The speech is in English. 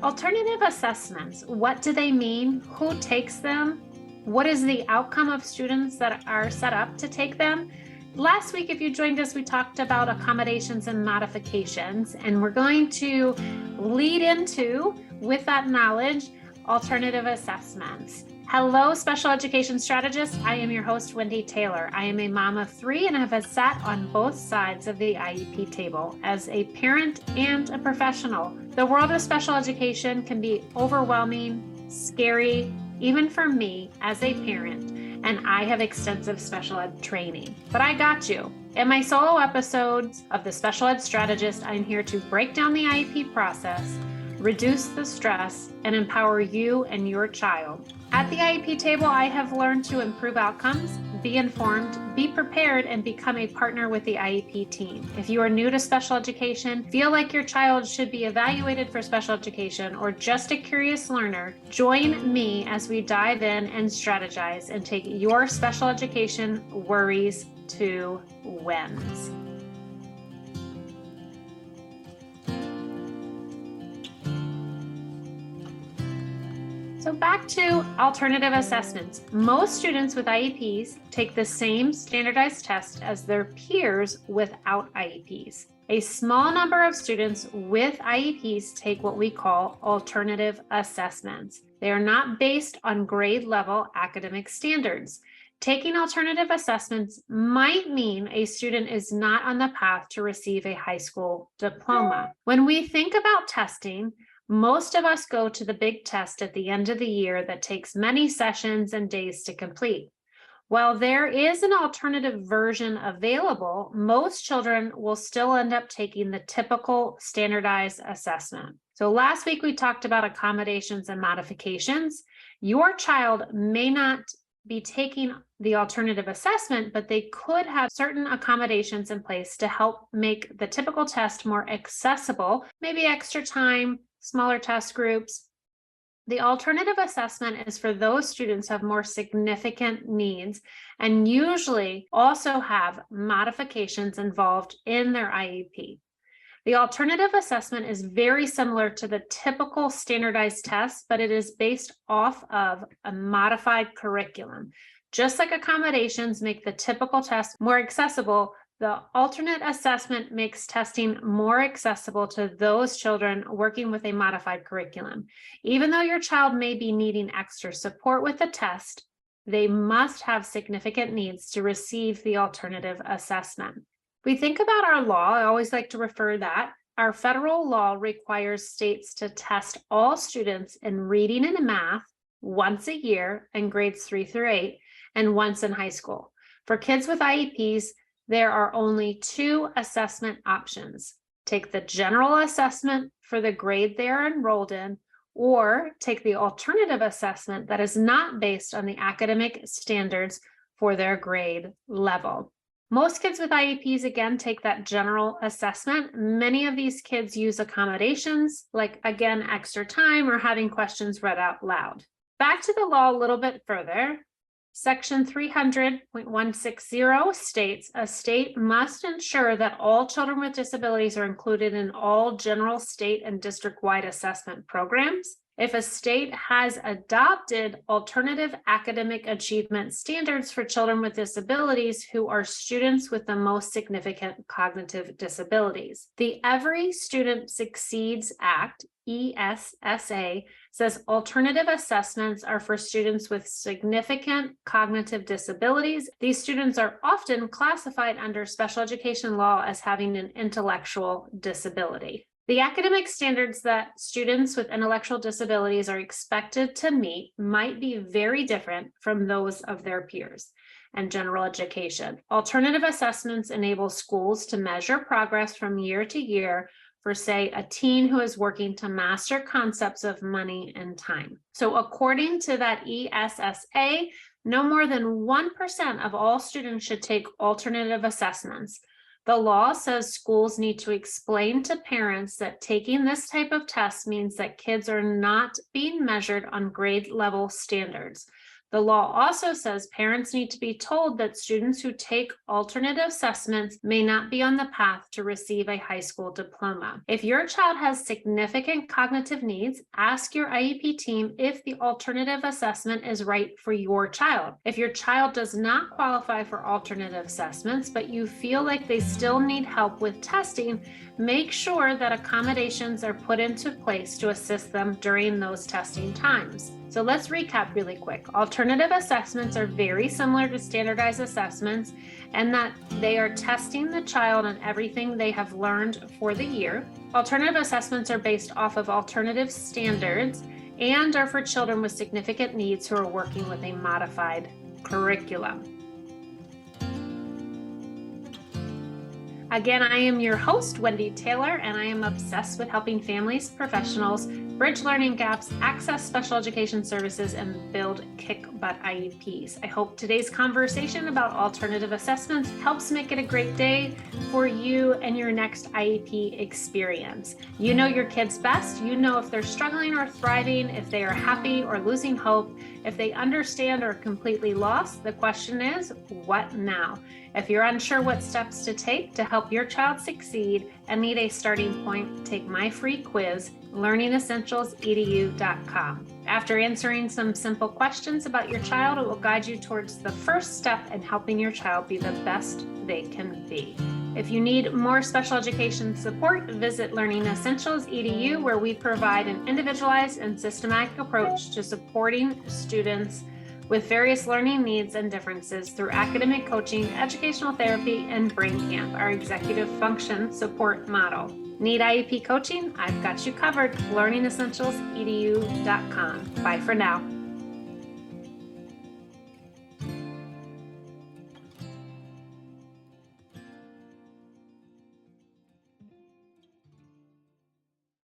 Alternative assessments, what do they mean? Who takes them? What is the outcome of students that are set up to take them? Last week, if you joined us, we talked about accommodations and modifications, and we're going to lead into, with that knowledge, alternative assessments. Hello, special education strategists. I am your host, Wendy Taylor. I am a mom of 3 and have sat on both sides of the IEP table as a parent and a professional. The world of special education can be overwhelming, scary, even for me as a parent, and I have extensive special ed training. But I got you. In my solo episodes of the Special Ed Strategist, I'm here to break down the IEP process, reduce the stress, and empower you and your child. At the IEP table, I have learned to improve outcomes, be informed, be prepared, and become a partner with the IEP team. If you are new to special education, feel like your child should be evaluated for special education, or just a curious learner, join me as we dive in and strategize and take your special education worries to wins. So back to alternative assessments. Most students with IEPs take the same standardized test as their peers without IEPs. A small number of students with IEPs take what we call alternative assessments. They are not based on grade level academic standards. Taking alternative assessments might mean a student is not on the path to receive a high school diploma. When we think about testing, most of us go to the big test at the end of the year that takes many sessions and days to complete. While there is an alternative version available, most children will still end up taking the typical standardized assessment. So last week we talked about accommodations and modifications. Your child may not be taking the alternative assessment, but they could have certain accommodations in place to help make the typical test more accessible, maybe extra time, smaller test groups. The alternative assessment is for those students who have more significant needs and usually also have modifications involved in their IEP. The alternative assessment is very similar to the typical standardized test, but it is based off of a modified curriculum. Just like accommodations make the typical test more accessible, the alternate assessment makes testing more accessible to those children working with a modified curriculum. Even though your child may be needing extra support with the test, they must have significant needs to receive the alternative assessment. We think about our law, I always like to refer that. Our federal law requires states to test all students in reading and math once a year in grades 3 through 8 and once in high school. For kids with IEPs, there are only 2 assessment options. Take the general assessment for the grade they are enrolled in, or take the alternative assessment that is not based on the academic standards for their grade level. Most kids with IEPs, again, take that general assessment. Many of these kids use accommodations, like, again, extra time or having questions read out loud. Back to the law a little bit further. Section 300.160 states a state must ensure that all children with disabilities are included in all general, state, and district-wide assessment programs. If a state has adopted alternative academic achievement standards for children with disabilities who are students with the most significant cognitive disabilities. The Every Student Succeeds Act, ESSA, says alternative assessments are for students with significant cognitive disabilities. These students are often classified under special education law as having an intellectual disability. The academic standards that students with intellectual disabilities are expected to meet might be very different from those of their peers and general education. Alternative assessments enable schools to measure progress from year to year for, say, a teen who is working to master concepts of money and time. So according to that ESSA, no more than 1% of all students should take alternative assessments. The law says schools need to explain to parents that taking this type of test means that kids are not being measured on grade level standards. The law also says parents need to be told that students who take alternate assessments may not be on the path to receive a high school diploma. If your child has significant cognitive needs, ask your IEP team if the alternative assessment is right for your child. If your child does not qualify for alternative assessments, but you feel like they still need help with testing, make sure that accommodations are put into place to assist them during those testing times. So let's recap really quick. Alternative assessments are very similar to standardized assessments and that they are testing the child on everything they have learned for the year. Alternative assessments are based off of alternative standards and are for children with significant needs who are working with a modified curriculum. Again, I am your host, Wendy Taylor, and I am obsessed with helping families, professionals, bridge learning gaps, access special education services, and build kick-butt IEPs. I hope today's conversation about alternative assessments helps make it a great day for you and your next IEP experience. You know your kids best. You know if they're struggling or thriving, if they are happy or losing hope, if they understand or completely lost. The question is, what now? If you're unsure what steps to take to help your child succeed and need a starting point, take my free quiz, learningessentialsedu.com. After answering some simple questions about your child, it will guide you towards the first step in helping your child be the best they can be. If you need more special education support, visit learningessentialsedu, where we provide an individualized and systematic approach to supporting students with various learning needs and differences through academic coaching, educational therapy, and Brain Camp, our executive function support model. Need IEP coaching? I've got you covered. learningessentialsedu.com. Bye for now.